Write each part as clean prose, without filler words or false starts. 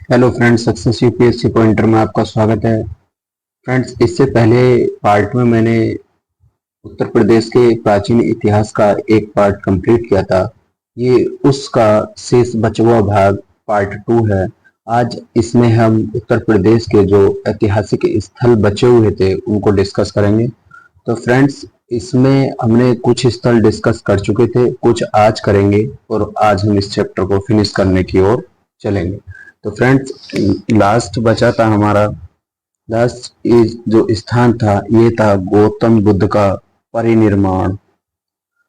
Hello friends, success UPSC pointer में आपका स्वागत है। फ्रेंड्स, इससे पहले पार्ट में मैंने उत्तर प्रदेश के प्राचीन इतिहास का एक पार्ट कंप्लीट किया था। ये उसका शेष बचा हुआ भाग पार्ट 2 है। आज इसमें हम उत्तर प्रदेश के जो ऐतिहासिक स्थल बचे हुए थे उनको डिस्कस करेंगे। तो फ्रेंड्स, इसमें हमने कुछ स्थल डिस्कस कर चुके थे, कुछ आज करेंगे और आज हम इस चैप्टर को फिनिश करने की ओर चलेंगे। तो फ्रेंड्स, लास्ट बचा था हमारा लास्ट जो स्थान था ये था गौतम बुद्ध का परिनिर्माण।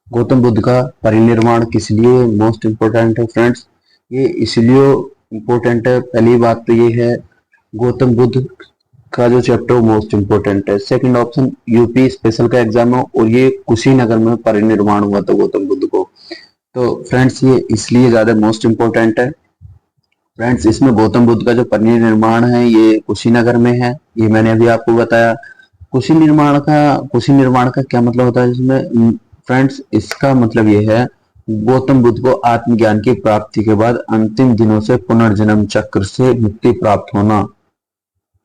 गौतम बुद्ध का परिनिर्माण किस लिए मोस्ट इम्पोर्टेंट है फ्रेंड्स? ये इसलिए इम्पोर्टेंट है, पहली बात तो ये है गौतम बुद्ध का जो चैप्टर मोस्ट इम्पोर्टेंट है। सेकंड ऑप्शन, यूपी स्पेशल का एग्जाम हो और ये कुशीनगर में परिनिर्माण हुआ था गौतम बुद्ध को। तो फ्रेंड्स, ये इसलिए ज्यादा मोस्ट इम्पोर्टेंट है। फ्रेंड्स, इसमें गौतम बुद्ध का जो परिनिर्माण है ये कुशीनगर में है, ये मैंने अभी आपको बताया। कुशीनिर्माण का क्या मतलब होता है इसमें? फ्रेंड्स, इसका मतलब ये है गौतम बुद्ध को आत्मज्ञान की प्राप्ति के बाद अंतिम दिनों से पुनर्जन्म चक्र से मुक्ति प्राप्त होना।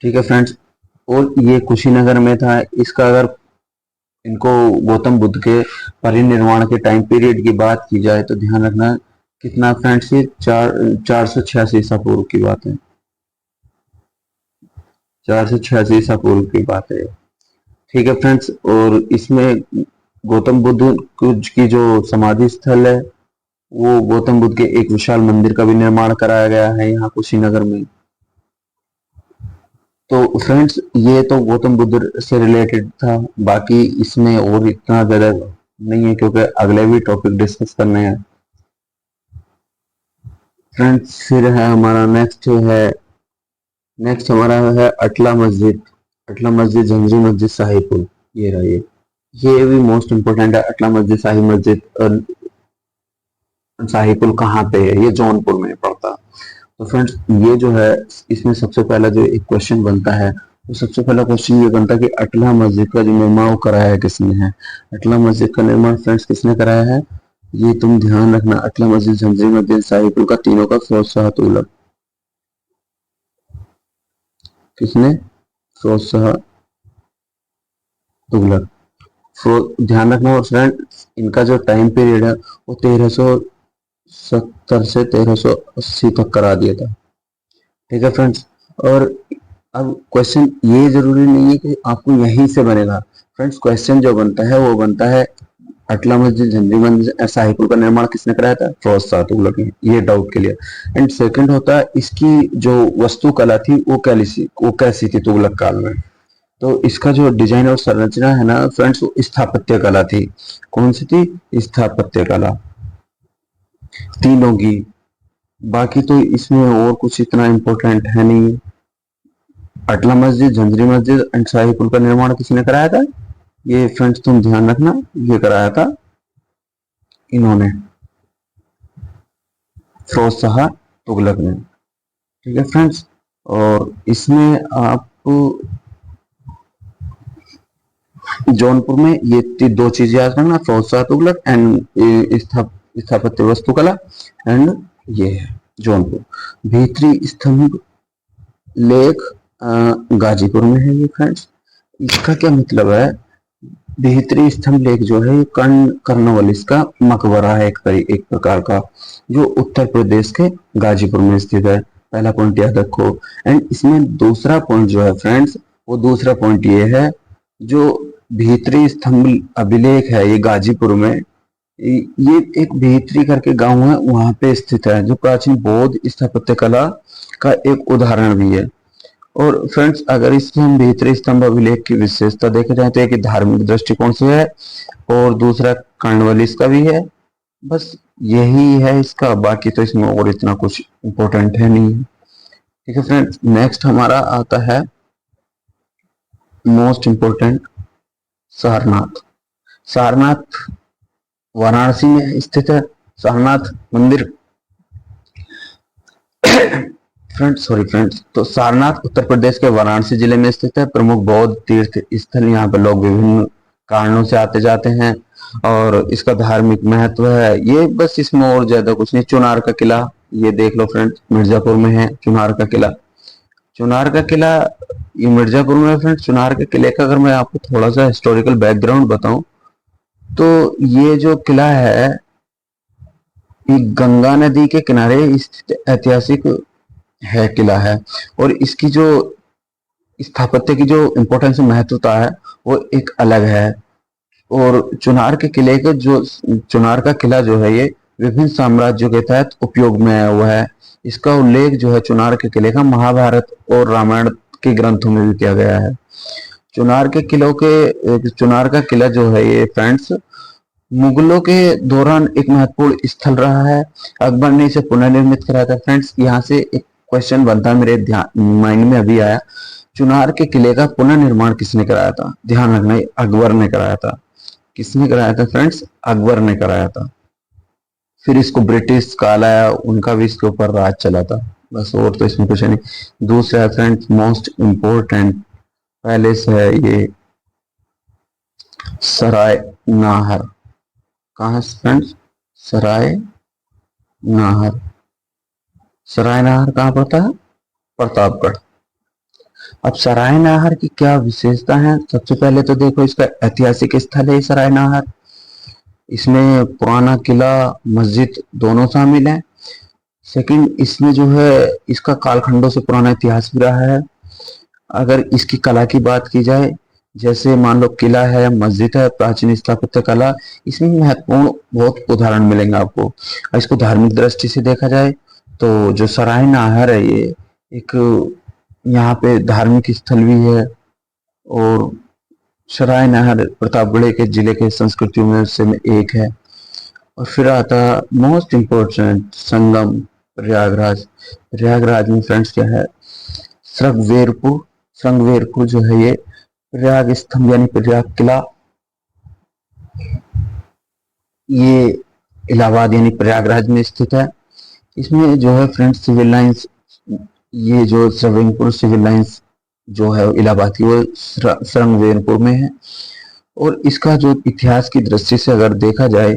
ठीक है फ्रेंड्स, और ये कुशीनगर में था। इसका अगर इनको गौतम बुद्ध के परिनिर्वाण के टाइम पीरियड की बात की जाए तो ध्यान रखना कितना फ्रेंड्स, ये 486 ईसा पूर्व की बात है। 486 ईसा पूर्व की बात है। ठीक है फ्रेंड्स, और इसमें गौतम बुद्ध की जो समाधि स्थल है वो गौतम बुद्ध के एक विशाल मंदिर का भी निर्माण कराया गया है यहाँ कुशीनगर में। तो फ्रेंड्स, ये तो गौतम बुद्ध से रिलेटेड था, बाकी इसमें और इतना ज्यादा नहीं है क्योंकि अगले भी टॉपिक डिस्कस करने हैं। फ्रेंड्स, फिर है हमारा नेक्स्ट हमारा है अटला मस्जिद। अटला मस्जिद, झंझी मस्जिद, शाहीपुर। ये रहा ये भी मोस्ट इम्पोर्टेंट है। अटला मस्जिद, शाही मस्जिद और शाहीपुर कहाँ पे है? ये जौनपुर में पड़ता। तो फ्रेंड्स, ये जो है इसमें सबसे पहला जो एक क्वेश्चन बनता है, तो सबसे पहला क्वेश्चन ये बनता है कि अटला मस्जिद का जो निर्माण कराया है किसने है? अटला मस्जिद का निर्माण फ्रेंड्स किसने कराया है? ये तुम ध्यान रखना, अटला मस्जिद, झंझी मस्जिद, शाहीपुर का तीनों का फिरोज शाह तुगलक। किसने? फिरोज शाह तुगलक। ध्यान रखना। और फ्रेंड, इनका जो टाइम पीरियड है वो 1370 से 1380 तक करा दिया था। ठीक है फ्रेंड्स, और अब क्वेश्चन ये जरूरी नहीं है कि आपको यहीं से बनेगा। फ्रेंड्स, क्वेश्चन जो बनता है वो बनता है अटला मस्जिद, झंझी मस्जिद, शाहीपुर का निर्माण किसने कराया था? फिरोज शाह तुगलक ने। ये डाउट के लिए। एंड सेकंड होता है इसकी जो वास्तुकला थी वो कैसी थी तुगलक काल में? तो इसका जो डिजाइन और संरचना है ना फ्रेंड्स, वो स्थापत्य कला थी। कौन सी थी? स्थापत्य कला तीनों की। बाकी तो इसमें और कुछ इतना इम्पोर्टेंट है नहीं। अटला मस्जिद, झंझरी मस्जिद एंड शाहीपुर का निर्माण किसने कराया था? ये फ्रेंड्स तुम ध्यान रखना, ये कराया था इन्होंने, फिरोज शाह तुगलक ने। ठीक है फ्रेंड्स, और इसमें आप जौनपुर में ये दो चीजें याद रखना, फिरोज शाह तुगलक एंड स्थापत्य वास्तुकला। एंड ये है जौनपुर। भीतरी स्तंभ लेक गाजीपुर में है ये फ्रेंड्स। इसका क्या मतलब है? भीतरी स्तंभ लेक जो है ये कर्नवालिस का मकबरा है, एक प्रकार का, जो उत्तर प्रदेश के गाजीपुर में स्थित है। पहला पॉइंट याद रखो। एंड इसमें दूसरा पॉइंट जो है फ्रेंड्स, वो दूसरा पॉइंट ये है, जो भीतरी स्तंभ अभिलेख है ये गाजीपुर में, ये एक भीतरी करके गांव है, वहां पे स्थित है, जो प्राचीन बौद्ध स्थापत्य कला का एक उदाहरण भी है। और फ्रेंड्स, अगर इसमें हम भीतरी स्तंभ अभिलेख की विशेषता देखे जाए तो एक धार्मिक दृष्टिकोण से है और दूसरा कर्नवालिस का भी है। बस यही है इसका, बाकी तो इसमें और इतना कुछ इंपॉर्टेंट है नहीं। ठीक है फ्रेंड्स, नेक्स्ट हमारा आता है मोस्ट इंपोर्टेंट, सारनाथ। सारनाथ वाराणसी में स्थित है। सारनाथ मंदिर फ्रेंड्स, तो सारनाथ उत्तर प्रदेश के वाराणसी जिले में स्थित है। प्रमुख बौद्ध तीर्थ स्थल, यहाँ पे लोग विभिन्न कारणों से आते जाते हैं और इसका धार्मिक महत्व है ये। बस इसमें और ज्यादा कुछ नहीं। चुनार का किला ये देख लो फ्रेंड्स, मिर्जापुर में है चुनार का किला। चुनार का किला ये मिर्जापुर में है फ्रेंड्स। चुनार के किले का अगर मैं आपको थोड़ा सा हिस्टोरिकल बैकग्राउंड बताऊं तो ये जो किला है ये गंगा नदी के किनारे स्थित ऐतिहासिक है किला है। और इसकी जो स्थापत्य की जो इम्पोर्टेंस महत्वता है वो एक अलग है। और चुनार के किले के जो चुनार का किला जो है ये विभिन्न साम्राज्यों के तहत उपयोग में आया हुआ है। इसका उल्लेख जो है चुनार के किले का महाभारत और रामायण के ग्रंथों में भी किया गया है। चुनार का किला जो है ये फ्रेंड्स मुगलों के दौरान एक महत्वपूर्ण स्थल रहा है। अकबर ने इसे पुनर्निर्मित कराया था। फ्रेंड्स यहाँ से एक क्वेश्चन बनता है, मेरे ध्यान माइंड में अभी आया, चुनार के किले का पुनर्निर्माण किसने कराया था? ध्यान रखना, अकबर ने कराया था। किसने कराया था फ्रेंड्स? अकबर ने कराया था। फिर इसको ब्रिटिश काल आया, उनका भी इसके ऊपर राज चला था, बस और तो इसमें कुछ नहीं। दूसरा है फ्रेंड्स मोस्ट इम्पोर्टेंट पैलेस है ये सराय नाहर। कहाँ है फ्रेंड्स? सराय नाहर। सराय नाहर कहाँ पड़ता है? प्रतापगढ़। अब सराय नाहर की क्या विशेषता है? सबसे पहले तो देखो इसका ऐतिहासिक स्थल है सराय नाहर। इसमें पुराना किला मस्जिद दोनों शामिल है। सेकंड, इसमें जो है इसका कालखंडों से पुराना इतिहास भी रहा है। अगर इसकी कला की बात की जाए, जैसे मान लो किला है, मस्जिद है, प्राचीन स्थापत्य कला, इसमें महत्वपूर्ण बहुत उदाहरण मिलेंगे आपको। इसको धार्मिक दृष्टि से देखा जाए तो जो सराय नाहर है ये एक यहाँ पे धार्मिक स्थल भी है। और सराय नाहर प्रतापगढ़ के जिले के संस्कृतियों में से एक है। और फिर आता मोस्ट इम्पोर्टेंट संगम प्रयागराज। प्रयागराज में फ्रेंड्स क्या है? श्रृंगवेरपुर। श्रृंगवेरपुर जो है ये प्रयाग स्तंभ यानी प्रयाग किला, ये इलाहाबाद यानी प्रयागराज में स्थित है। इसमें जो है फ्रेंड्स सिविल लाइंस, ये जो श्रृंगवेरपुर सिविल लाइंस जो है इलाहाबाद की वो श्रृंगवेरपुर में है। और इसका जो इतिहास की दृष्टि से अगर देखा जाए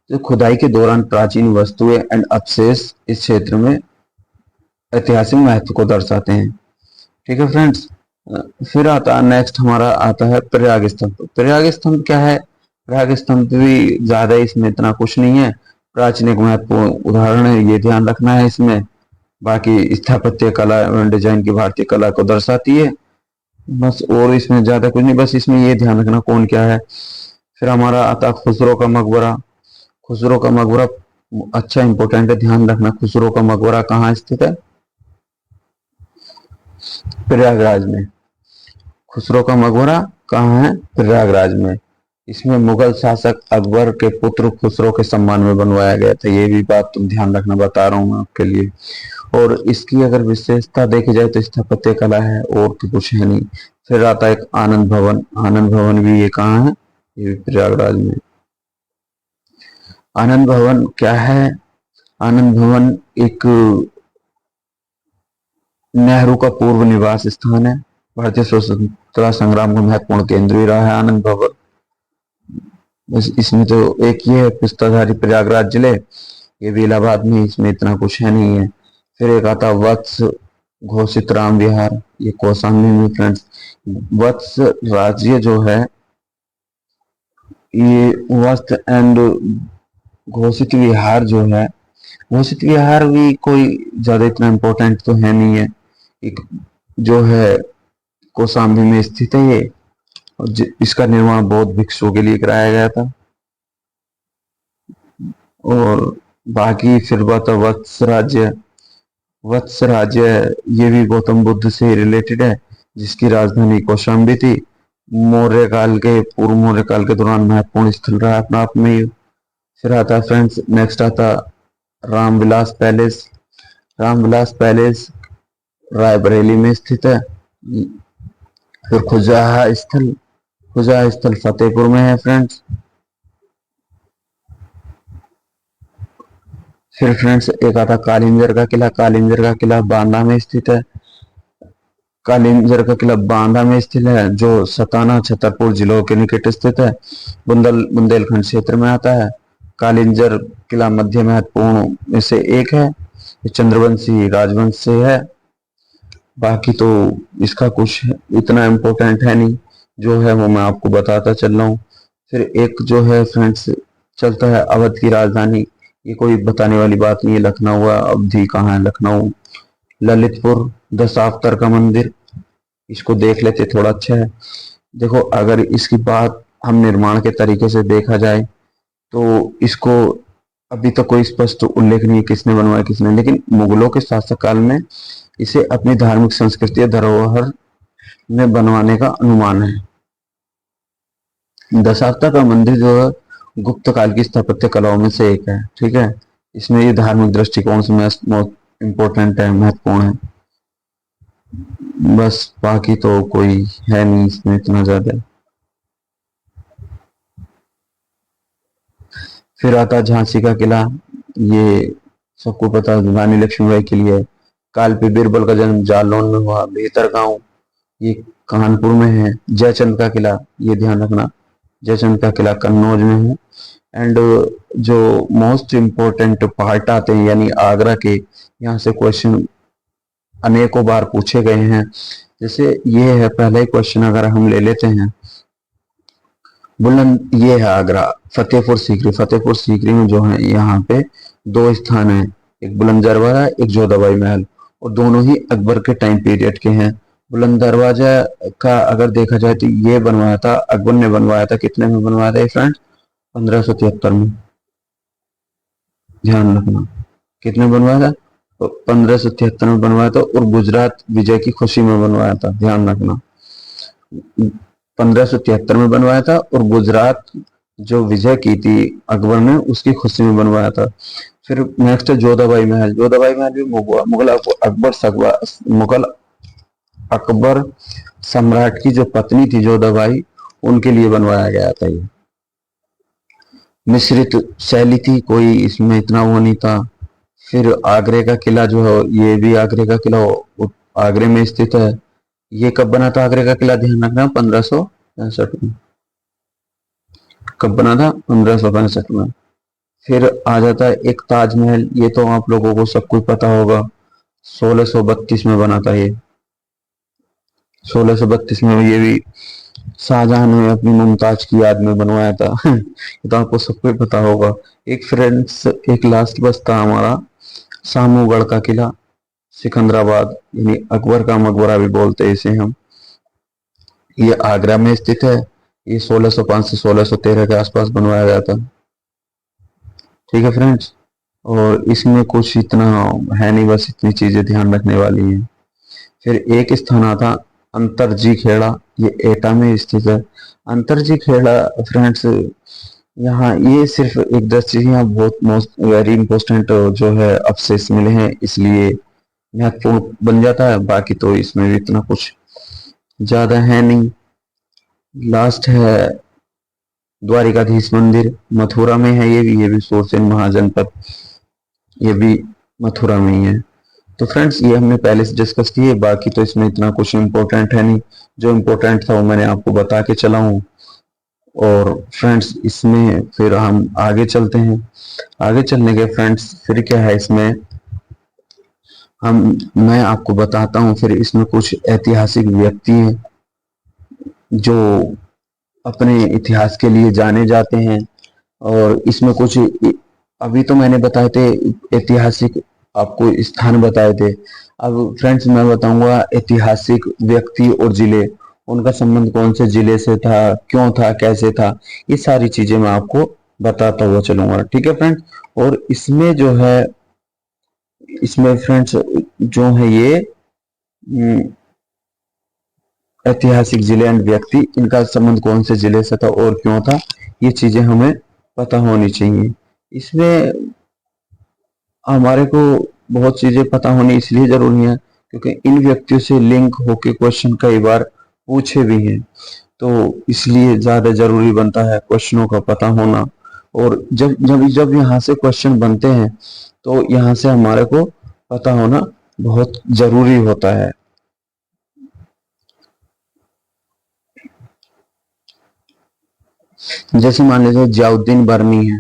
तो खुदाई के दौरान प्राचीन वस्तुएं एंड अवशेष इस क्षेत्र में ऐतिहासिक महत्व को दर्शाते हैं। ठीक है फ्रेंड्स। फिर आता नेक्स्ट हमारा आता है प्रयाग स्तंभ। प्रयाग स्तंभ क्या है? प्रयाग स्तंभ भी ज्यादा इसमें इतना कुछ नहीं है, प्राचीन एक महत्वपूर्ण उदाहरण है, ये ध्यान रखना है इसमें। बाकी स्थापत्य कला एवं डिजाइन की भारतीय कला को दर्शाती है बस, और इसमें ज्यादा कुछ नहीं, बस इसमें ये ध्यान रखना कौन क्या है। फिर हमारा आता खुसरो का मकबरा। खुसरो का मकबरा अच्छा इंपॉर्टेंट है, ध्यान रखना। खुसरो का मकबरा कहाँ स्थित है? प्रयागराज में। खुसरो का मकबरा कहाँ है? प्रयागराज में। इसमें मुगल शासक अकबर के पुत्र खुसरो के सम्मान में बनवाया गया था। ये भी बात तुम ध्यान रखना, बता रहा हूँ आपके लिए। और इसकी अगर विशेषता देखी जाए तो स्थापत्य कला है, और तो कुछ है नहीं। फिर आता है एक आनंद भवन। आनंद भवन भी ये कहाँ है? ये भी प्रयागराज में। आनंद भवन क्या है? आनंद भवन एक नेहरू का पूर्व निवास स्थान है। भारतीय स्वतंत्रता संग्राम का महत्वपूर्ण केंद्र भी रहा है आनंद भवन। बस इसमें तो एक ये है पुस्तकधारी प्रयागराज जिले, ये भी इलाहाबाद में, इसमें इतना कुछ है नहीं है। फिर एक आता वत्स घोषित राम विहार, ये कौशाम्बी में फ्रेंड्स। वत्स राज्य जो है ये वत्स एंड घोषित विहार जो है, घोषित विहार भी कोई ज्यादा इतना इम्पोर्टेंट तो है नहीं है। एक जो है कौशाम्बी में स्थित है ये, और इसका निर्माण बौद्ध भिक्षुओं के लिए कराया गया था। और बाकी फिर बात वत्स राज्य। वत्स राज्य ये भी गौतम बुद्ध से रिलेटेड है, जिसकी राजधानी कौशाम्बी थी। मौर्य काल के पूर्व मौर्य काल के दौरान महत्वपूर्ण स्थल रहा अपना आप में। फिर आता फ्रेंड्स नेक्स्ट आता रामविलास पैलेस। रामविलास पैलेस रायबरेली में स्थित है। फिर खुजाहा स्थल, खुजाहा स्थल फतेहपुर में है फ्रेंड्स। फिर फ्रेंड्स एक आता कालिंजर का किला। कालिंजर का किला बांदा में स्थित है। कालिंजर का किला बांदा में स्थित है, जो सताना छतरपुर जिलों के निकट स्थित है। बुंदेलखंड क्षेत्र में आता है। कालिंजर किला मध्य महत्वपूर्ण में से एक है। ये चंद्रवंशी राजवंश से है। बाकी तो इसका कुछ इतना इम्पोर्टेंट है नहीं, जो है वो मैं आपको बताता चल रहा हूँ। फिर एक जो है फ्रेंड्स चलता है अवध की राजधानी। ये कोई बताने वाली बात नहीं है, लखनऊ है। अवधि कहाँ है? लखनऊ। ललितपुर दशावतार का मंदिर, इसको देख लेते, थोड़ा अच्छा है। देखो, अगर इसकी बात हम निर्माण के तरीके से देखा जाए तो इसको अभी तक कोई स्पष्ट उल्लेख नहीं है किसने बनवाया किसने, लेकिन मुगलों के शासक काल में इसे अपनी धार्मिक संस्कृति या धरोहर में बनवाने का अनुमान है। दशावतार का मंदिर जो है गुप्त काल की स्थापत्य कलाओं में से एक है, ठीक है। इसमें ये धार्मिक दृष्टिकोण से बहुत इम्पोर्टेंट है, महत्वपूर्ण है। बस बाकी तो कोई है नहीं इसमें इतना ज्यादा। फिर आता झांसी का किला। ये सबको पता है, रानी लक्ष्मीबाई के लिए। काल पे बीरबल का जन्म जालौन में हुआ। बेहतर गांव ये कानपुर में है। जयचंद का किला, ये ध्यान रखना, जयचंद का किला कन्नौज में है। एंड जो मोस्ट इम्पोर्टेंट पार्ट आते हैं यानी आगरा के, यहाँ से क्वेश्चन अनेकों बार पूछे गए हैं। जैसे ये है पहला ही क्वेश्चन, अगर हम ले लेते हैं, बुलंद, ये है आगरा। फतेहपुर सीकरी, फतेहपुर सीकरी में जो है यहाँ पे दो स्थान है, एक बुलंद दरवाजा, एक जोधाबाई महल, और दोनों ही अकबर के टाइम पीरियड के हैं। बुलंद दरवाजा का अगर देखा जाए तो ये बनवाया था, अकबर ने बनवाया था। कितने में बनवाया था फ्रेंड्स? 1573 में, ध्यान रखना। कितने बनवाया था? तो 1573 में बनवाया था, और गुजरात विजय की खुशी में बनवाया था, ध्यान रखना। 1573 में बनवाया था, और गुजरात जो विजय की थी अकबर ने, उसकी खुशी में बनवाया था। फिर नेक्स्ट है जोधाबाई महल। जोधाबाई महल भी मुगल अकबर सम्राट की जो पत्नी थी जोधाबाई, उनके लिए बनवाया गया था। ये मिश्रित शैली थी, कोई इसमें इतना वो नहीं था। फिर आगरे का किला जो है, ये भी आगरे का किला आगरे में स्थित है। ये कब बना था आगरे का किला? ध्यान रखना, 1565 में। कब बना था? 1565 में। फिर आ जाता है एक ताजमहल। ये तो आप लोगों को सब कुछ पता होगा, 1632 में बना था ये। 1632 में ये भी शाहजहां ने अपनी मुमताज की याद में बनवाया था। ये तो आपको सबको पता होगा। एक फ्रेंड्स, एक लास्ट बचता हमारा सामूगढ़ का किला, सिकंदराबाद, यानी अकबर का मकबरा भी बोलते हैं इसे हम। ये आगरा में स्थित है। ये 1605 से 1613 के आसपास बनवाया गया था, ठीक है फ्रेंड्स। और इसमें कुछ इतना है नहीं, बस इतनी चीजें ध्यान रखने वाली हैं। फिर एक स्थान आता अंतरजी खेड़ा, ये एटा में स्थित है। अंतरजी खेड़ा फ्रेंड्स, यहाँ ये सिर्फ एक 10 चीज, यहाँ बहुत मोस्ट वेरी इंपॉर्टेंट जो है अवशेष मिले हैं, इसलिए महत्वपूर्ण बन जाता है। बाकी तो इसमें भी इतना कुछ ज्यादा है नहीं। लास्ट है द्वारिकाधीश मंदिर, मथुरा में है। ये भी सोरसेन महाजनपद, ये भी मथुरा में ही है। तो फ्रेंड्स, ये हमने पहले से डिस्कस किए। बाकी तो इसमें इतना कुछ इम्पोर्टेंट है नहीं, जो इम्पोर्टेंट था वो मैंने आपको बता के चला हूँ। और फ्रेंड्स, इसमें फिर हम आगे चलते हैं। आगे चलने के फ्रेंड्स फिर क्या है इसमें, मैं आपको बताता हूँ। फिर इसमें कुछ ऐतिहासिक व्यक्ति हैं जो अपने इतिहास के लिए जाने जाते हैं। और इसमें कुछ अभी तो मैंने बताए थे ऐतिहासिक आपको स्थान बताए थे। अब फ्रेंड्स मैं बताऊंगा ऐतिहासिक व्यक्ति और जिले, उनका संबंध कौन से जिले से था, क्यों था, कैसे था, ये सारी चीजें मैं आपको बताता हुआ चलूंगा, ठीक है फ्रेंड्स। और इसमें जो है, इसमें फ्रेंड्स जो है ये ऐतिहासिक जिले एंड व्यक्ति, इनका संबंध कौन से जिले से था और क्यों था, ये चीजें हमें पता होनी चाहिए। इसमें हमारे को बहुत चीजें पता होनी इसलिए जरूरी है क्योंकि इन व्यक्तियों से लिंक होके क्वेश्चन कई बार पूछे भी हैं, तो इसलिए ज्यादा जरूरी बनता है क्वेश्चनों का पता होना। और जब जब जब यहाँ से क्वेश्चन बनते हैं तो यहाँ से हमारे को पता होना बहुत जरूरी होता है। जैसे मान लीजिए जियाउद्दीन बर्नी है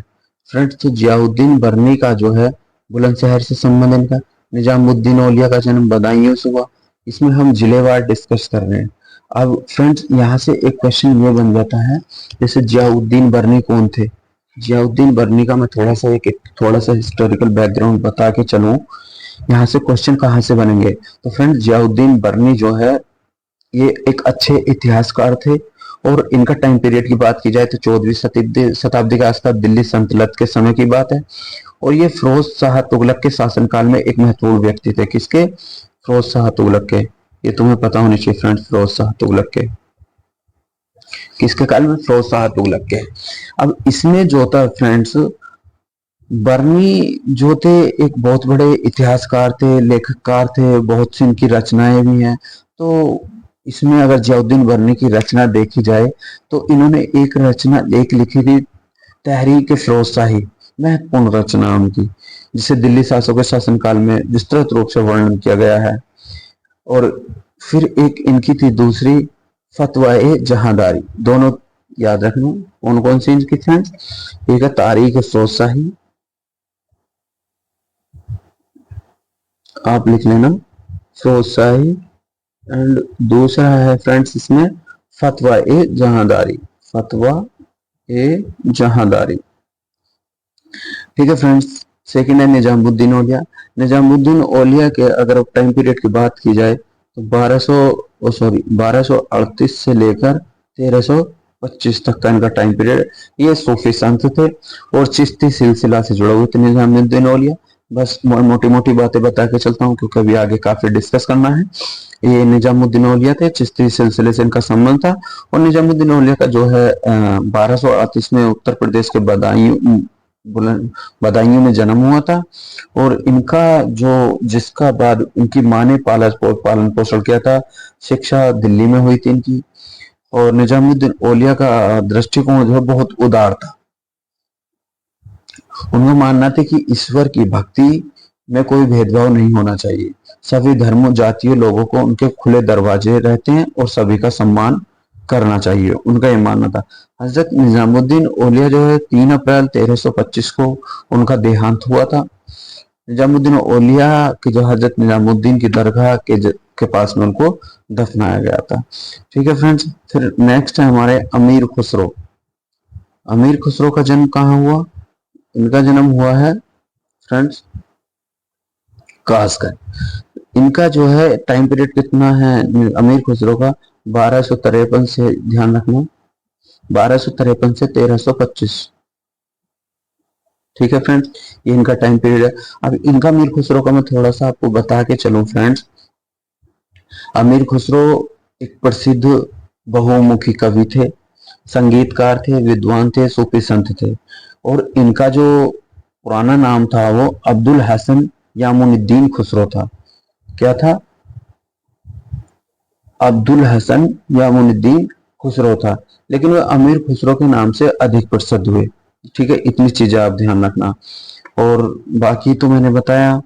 फ्रेंड्स, तो जियाउद्दीन बर्नी का जो है बुलंदशहर से संबंध इनका निजामुद्दीन औलिया का जन्म बदायूं से हुआ। इसमें हम जिलेवार डिस्कस कर रहे हैं। अब फ्रेंड्स यहाँ से एक क्वेश्चन ये बन जाता है, जैसे जियाउद्दीन बर्नी कौन थे। जियाउद्दीन बर्नी का मैं थोड़ा सा हिस्टोरिकल बैकग्राउंड बता के चलूं, यहाँ से क्वेश्चन कहाँ से बनेंगे। तो फ्रेंड जियाउद्दीन बर्नी जो है ये एक अच्छे इतिहासकार थे, और इनका टाइम पीरियड की बात की जाए तो 14वीं शताब्दी के आसपास दिल्ली सल्तनत के समय की बात है। और ये फिरोज शाह तुगलक के शासनकाल में एक महत्वपूर्ण व्यक्ति थे। किसके? फिरोज शाह तुगलक के। ये तुम्हें पता होनी चाहिए फ्रेंड्स, फिरोज शाह तुगलक के। किसके काल में? फिरोज शाह तुगलक के। अब इसमें जो था फ्रेंड्स, बर्नी जो थे एक बहुत बड़े इतिहासकार थे, लेखककार थे, बहुत सी इनकी रचनाएं भी हैं। तो इसमें अगर जियाउद्दीन बर्नी की रचना देखी जाए तो इन्होंने एक लिखी थी, तहरीक फिरोज शाही, महत्वपूर्ण रचना उनकी, जिसे दिल्ली शासकों के शासनकाल में विस्तृत रूप से वर्णन किया गया है। और फिर एक इनकी थी दूसरी, फतवाए जहांदारी। दोनों याद रखना कौन कौन सी इनकी फ्रेंड्स, एक है तारीख फिरोज शाही, आप लिख लेना फिरोज शाही, एंड दूसरा है फ्रेंड्स इसमें फतवा ए जहांदारी, फतवा ए जहांदारी। ठीक है फ्रेंड्स। सेकंड है निजामुद्दीन औलिया। निजामुद्दीन औलिया के अगर टाइम पीरियड की बात की जाए तो 1238 से लेकर 1325 तक का इनका टाइम पीरियड। ये सूफी संत थे और चिश्ती सिलसिला से जुड़े हुए थे निजामुद्दीन औलिया। बस मोटी मोटी बातें बता के चलता हूँ क्योंकि अभी आगे काफी डिस्कस करना है। ये निजामुद्दीन औलिया थे, चिश्ती सिलसिले से इनका संबंध था। और निजामुद्दीन औलिया का जो है 1238 में उत्तर प्रदेश के बदायूं में जन्म हुआ था। और इनका जो जिसका बाद इनकी माँ ने पालन पोषण किया था, शिक्षा दिल्ली में हुई थी इनकी। और निजामुद्दीन औलिया का दृष्टिकोण जो है बहुत उदार था। उनका मानना था कि ईश्वर की भक्ति में कोई भेदभाव नहीं होना चाहिए, सभी धर्मों जातियों लोगों को उनके खुले दरवाजे रहते हैं और सभी का सम्मान करना चाहिए, उनका ये मानना था। हजरत निजामुद्दीन औलिया जो है 3 अप्रैल 1325 को उनका देहांत हुआ था। निजामुद्दीन औलिया के जो हजरत निजामुद्दीन की दरगाह के पास में उनको दफनाया गया था। ठीक है फ्रेंड्स। फिर नेक्स्ट है हमारे अमीर खुसरो। अमीर खुसरो का जन्म कहाँ हुआ? इनका जन्म हुआ है फ्रेंड्स कासगंज। इनका जो है टाइम पीरियड कितना है अमीर खुसरो का? 1253 से, ध्यान रखना, 1253 से 1325। ठीक है फ्रेंड्स, ये इनका टाइम पीरियड है। अब इनका अमीर खुसरो का मैं थोड़ा सा आपको बता के चलूं फ्रेंड्स। अमीर खुसरो एक प्रसिद्ध बहुमुखी कवि थे, संगीतकार थे, विद्वान थे, सूफी संत थे। और इनका जो पुराना नाम था वो अब्दुल हसन यामुनुद्दीन खुसरो था। क्या था? अब्दुल हसन यामुनुद्दीन खुसरो था, लेकिन वह अमीर खुसरो के नाम से अधिक प्रसिद्ध हुए। ठीक है, इतनी चीजें आप ध्यान रखना। और बाकी तो मैंने बताया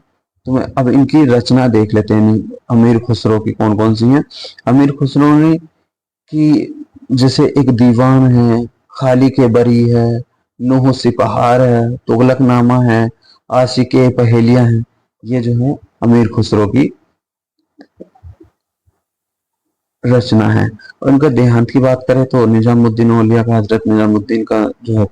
तुम्हें। अब इनकी रचना देख लेते हैं अमीर खुसरो की कौन कौन सी है। अमीर खुसरो ने की जैसे एक दीवान है, खाली के बरी है, नूह सिपहार है, तुगलकनामा है, आशिके पहेलियां हैं। ये जो है अमीर खुसरो की रचना है। और उनका देहांत की बात करें तो निजामुद्दीन औलिया का, हजरत निजामुद्दीन का जो है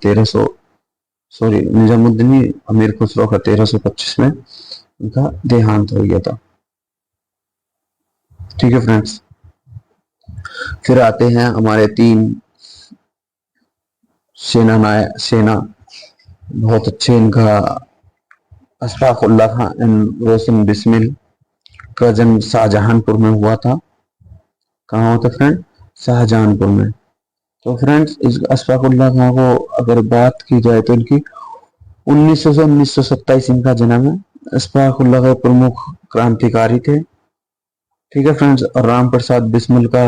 निजामुद्दीन अमीर खुसरो का 1325 में उनका देहांत हो गया था। ठीक है फ्रेंड्स। फिर आते हैं हमारे 3 सेना बहुत अच्छे। इनका अशफाकुल्ला खान एंड रोशन बिस्मिल का जन्म शाहजहानपुर में हुआ था। कहाँ होता फ्रेंड? शाहजहानपुर में। तो फ्रेंड्स इस अशफाकुल्ला खान को अगर बात की जाए तो इनकी 1900 से 1927 इनका जन्म है। अशफाकुल्ला के प्रमुख क्रांतिकारी थे। ठीक है फ्रेंड्स। और राम प्रसाद बिस्मिल का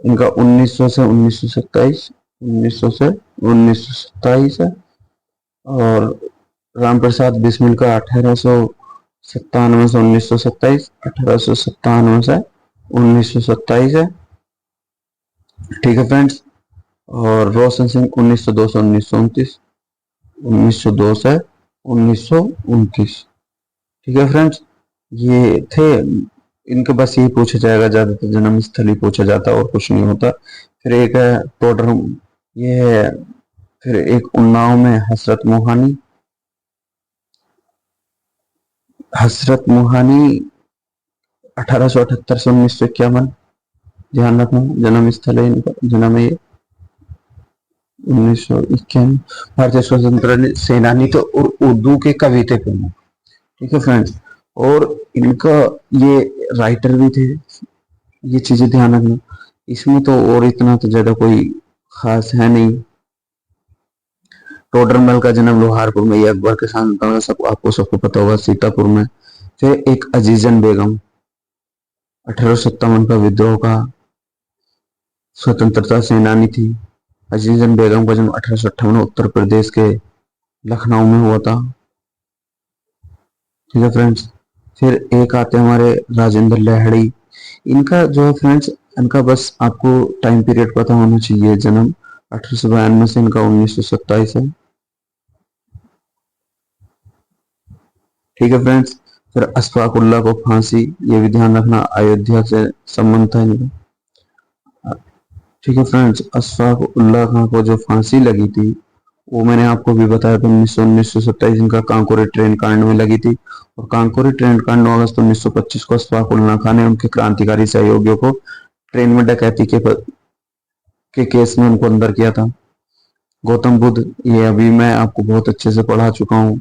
इनका 1900 से 1927, 1900 से 1927 है। और राम प्रसाद बिस्मिल का 1897 से 1927, 1897 से 1927 है। ठीक है फ्रेंड्स। और रोशन सिंह 1902 से 1929, 1902 से 1929। ठीक है फ्रेंड्स, ये थे इनके, बस यही पूछा जाएगा, ज्यादातर जन्म स्थल ही पूछा जाता है और कुछ नहीं होता। फिर एक है टोडर, ये है, फिर एक उन्नाव में हसरत मोहानी। हसरत मोहानी 1878 से 1951, ध्यान रखना जन्म स्थल है इनका, जन्म है ये 1951। भारतीय स्वतंत्र सेनानी तो और उर्दू के कवि थे प्रमुख। ठीक है फ्रेंड्स, और इनका ये राइटर भी थे, ये चीजें ध्यान रखना। इसमें तो और इतना तो ज्यादा कोई खास है नहीं। टोडरमल का जन्म लोहारपुर में, ये अकबर के संतान, सब आपको सबको पता होगा, सीतापुर में। फिर एक अजीजन बेगम, 1857 का विद्रोह का स्वतंत्रता सेनानी थी। अजीजन बेगम का जन्म 1858 उत्तर प्रदेश के लखनऊ में हुआ था। ठीक है फ्रेंड्स, फिर एक आते हैं हमारे राजेंद्र लाहिड़ी। इनका जो है फ्रेंड्स, इनका बस आपको टाइम पीरियड पता होना चाहिए। जन्म 1892 से इनका 1927 है। ठीक है फ्रेंड्स, फिर अशफाक उल्लाह को फांसी, ये भी ध्यान रखना, अयोध्या से संबंध था इनका। ठीक है फ्रेंड्स, अशफाक उल्लाह खां को जो फांसी लगी थी, वो मैंने आपको भी बताया था, 1927 इनका कांकोरी ट्रेन कांड में लगी थी। और कांकोरी ट्रेन कांड 9 अगस्त 1925 को अशफाक उल्लाह खां ने उनके क्रांतिकारी सहयोगियों को ट्रेन में डकैती के केस में उनको अंदर किया था। गौतम बुद्ध, ये अभी मैं आपको बहुत अच्छे से पढ़ा चुका हूँ,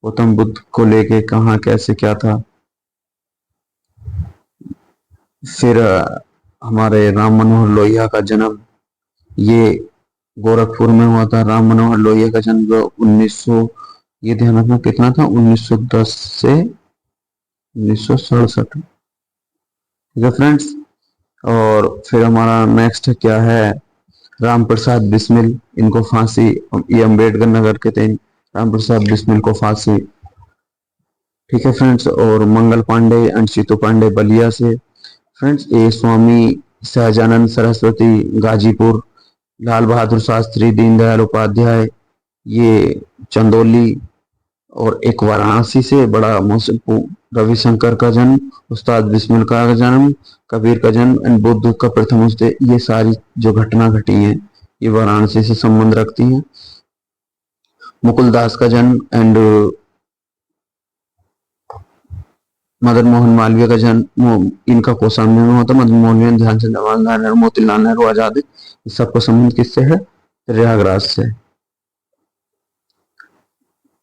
गौतम बुद्ध को लेके कहाँ कैसे क्या था। फिर हमारे राम मनोहर लोहिया का जन्म, ये गोरखपुर में हुआ था। राम मनोहर लोहिया का जन्म जो 1900, ये ध्यान रखना कितना था, 1910 से 1967। ठीक है फ्रेंड्स, और फिर हमारा नेक्स्ट क्या है, राम प्रसाद बिस्मिल, इनको फांसी, ये अम्बेडकर नगर के थे, राम प्रसाद बिस्मिल को फांसी। ठीक है फ्रेंड्स, और मंगल पांडे एंड सीतू पांडे बलिया से। फ्रेंड्स, ये स्वामी सहजानंद सरस्वती गाजीपुर, लाल बहादुर शास्त्री दीनदयाल उपाध्याय ये चंदौली, और एक वाराणसी से बड़ा मौसम रविशंकर का जन्म, उस्ताद बिस्मिल का जन्म, कबीर का जन्म एंड बुद्ध का प्रथम उदय, ये सारी जो घटना घटी हैं ये वाराणसी से संबंध रखती हैं। मुकुल दास का जन्म एंड मदन मोहन मालवीय का जन्म इनका कौशाम्बी में होता। मदन मोहन, ध्यानचंद, जवाहरलाल नेहरू, मोतीलाल नेहरू, आजाद, इस सबका संबंध किससे है, प्रयागराज से।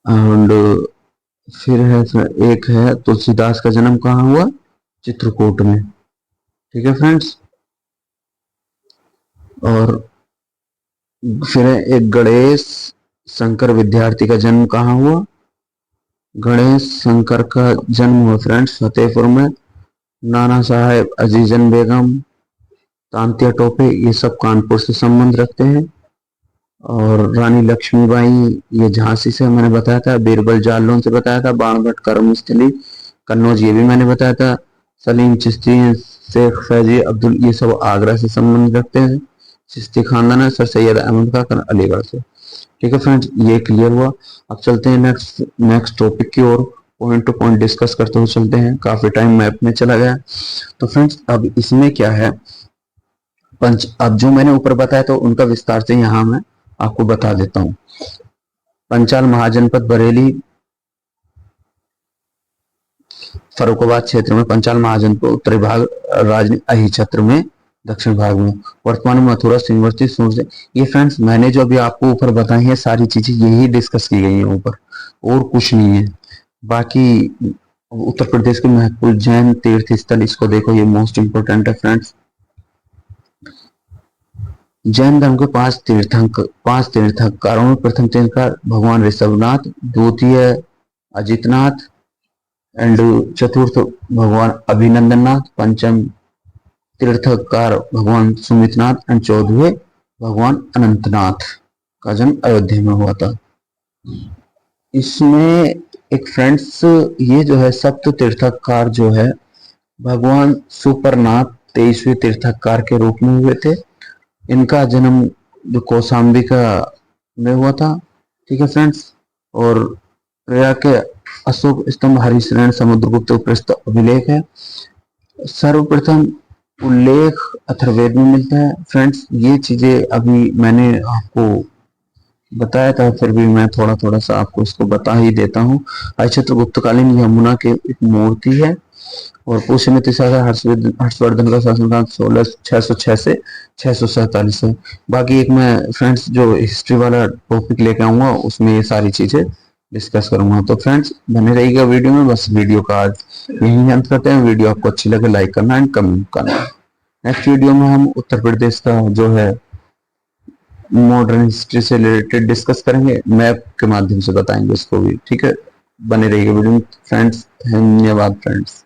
एंड फिर है एक है तुलसीदास का जन्म कहाँ हुआ, चित्रकूट में। ठीक है फ्रेंड्स, और फिर है एक गणेश शंकर विद्यार्थी का जन्म कहाँ हुआ, गणेश शंकर का जन्म हुआ फ्रेंड्स फतेहपुर में। नाना साहेब, अजीजन बेगम, तांत्या टोपे, ये सब कानपुर से संबंध रखते हैं। और रानी लक्ष्मीबाई, ये झांसी से मैंने बताया था। बीरबल जालौन से बताया था। बाणभट्ट करमस्थली कन्नौज, ये भी मैंने बताया था। सलीम चिश्ती, शेख फैजी अब्दुल, ये सब आगरा से संबंध रखते हैं। चिश्ती खानदान है। सर सैयद अहमद का अलीगढ़ से। ठीक है फ्रेंड्स, ये क्लियर हुआ। अब चलते हैं नेक्स्ट टॉपिक की ओर, पॉइंट टू पॉइंट डिस्कस करते हुए चलते हैं। काफी टाइम मैप में चला गया। तो फ्रेंड्स, अब इसमें क्या है, अब जो मैंने ऊपर बताया तो उनका विस्तार से यहाँ मैं आपको बता देता हूँ। पंचाल महाजनपद बरेली फर्रुखाबाद क्षेत्र में, पंचाल महाजनपद उत्तरी भाग, राजनी अही क्षेत्र में, दक्षिण भाग में। वर्तमान में मथुरा सिंहवर्ती से। ये फ्रेंड्स, मैंने जो अभी आपको ऊपर बताई है सारी चीजें यही डिस्कस की गई है ऊपर, और कुछ नहीं है। बाकी उत्तर प्रदेश के महत्वपूर्ण जैन तीर्थ स्थल, इसको देखो, ये मोस्ट इंपोर्टेंट है फ्रेंड्स। जैन धर्म के पांच तीर्थंकरों में प्रथम तीर्थंकर भगवान ऋषभनाथ, द्वितीय अजितनाथ एंड चतुर्थ भगवान अभिनंदननाथ, पंचम तीर्थकार भगवान सुमितनाथ एंड चौदहवें भगवान अनंतनाथ का जन्म अयोध्या में हुआ था। इसमें एक फ्रेंड्स, ये जो है सप्त तीर्थकार जो है भगवान सुपरनाथ 23वें तीर्थकार के रूप में हुए थे। इनका जन्म जो कौशाम्बी का में हुआ था। ठीक है फ्रेंड्स, और प्रयाग के अशोक स्तंभ, हरिश्रेण, समुद्रगुप्त प्रस्थ अभिलेख है। सर्वप्रथम उल्लेख अथर्ववेद में मिलता है। फ्रेंड्स, ये चीजें अभी मैंने आपको बताया था, फिर भी मैं थोड़ा थोड़ा सा आपको इसको बता ही देता हूँ। अक्षत्र गुप्तकालीन यमुना के एक मूर्ति है और पुष्यमित्र शासक हर्षवर्धन का शासनकाल 1606 से 647 है। बाकी एक मैं फ्रेंड्स जो हिस्ट्री वाला टॉपिक लेके आऊंगा उसमें ये सारी चीजें डिस्कस करूंगा। तो फ्रेंड्स बने रहिएगा वीडियो में। बस वीडियो का आज यही अंत करते हैं। वीडियो आपको अच्छी लगे लाइक करना एंड कमेंट करना। नेक्स्ट वीडियो में हम उत्तर प्रदेश का जो है मॉडर्न हिस्ट्री से रिलेटेड डिस्कस करेंगे, मैप के माध्यम से बताएंगे उसको भी। ठीक है, बने रहिएगा वीडियो में फ्रेंड्स। धन्यवाद फ्रेंड्स।